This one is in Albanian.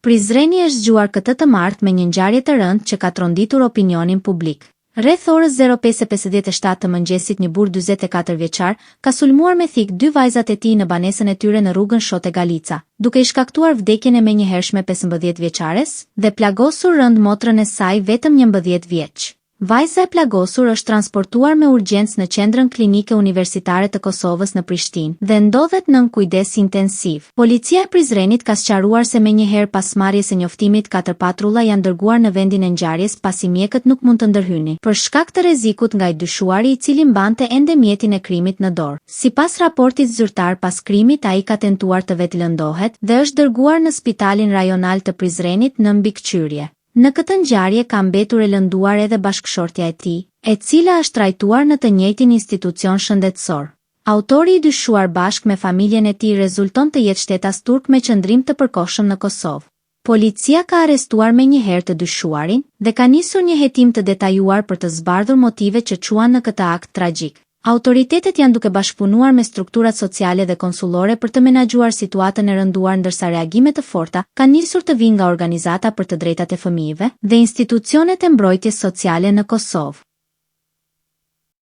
Prizreni është zgjuar këtë të martë me një ngjarje të rëndë që ka tronditur opinionin publik. Rreth orës 05:57 të mëngjesit një burr 44 vjeçar ka sulmuar me thik 2 vajzat e tij në banesën e tyre në rrugën Shote Galica, duke i shkaktuar vdekjen e menjëhershme 15 vjeçares dhe plagosur rënd motrën e saj vetëm 11 vjeç. Vajza e plagosur është transportuar me urgjencë në qendrën klinike universitare të Kosovës në Prishtinë dhe ndodhet nën kujdes intensiv. Policia e Prizrenit ka sqaruar se menjëherë pas marrjes së njoftimit 4 patrulla janë dërguar në vendin e ngjarjes pasi mjekët nuk mund të ndërhynin për shkak të rrezikut nga i dyshuari i cili mbante ende mjetin e krimit në dorë. Sipas raportit zyrtar pas krimit ai ka tentuar të vetëlëndohet dhe është dërguar në spitalin rajonal të Prizrenit në mbikëqyrje. Në këtë ngjarje ka mbetur e lënduar edhe bashkëshortja e tij, e cila është trajtuar në të njëjtin institucion shëndetësor. Autori i dyshuar bashkë me familjen e tij rezulton të jetë shtetas turk me qëndrim të përkohshëm në Kosovë. Policia ka arrestuar menjëherë të dyshuarin dhe ka nisur një hetim të detajuar për të zbardhur motive që çuan në këtë akt tragjik. Autoritetet janë duke bashkëpunuar me strukturat sociale dhe konsullore për të menaxhuar situatën e rënduar ndërsa reagime të forta kanë nisur të vinë nga organizata për të drejtat e fëmijëve dhe institucionet e mbrojtjes sociale në Kosovë.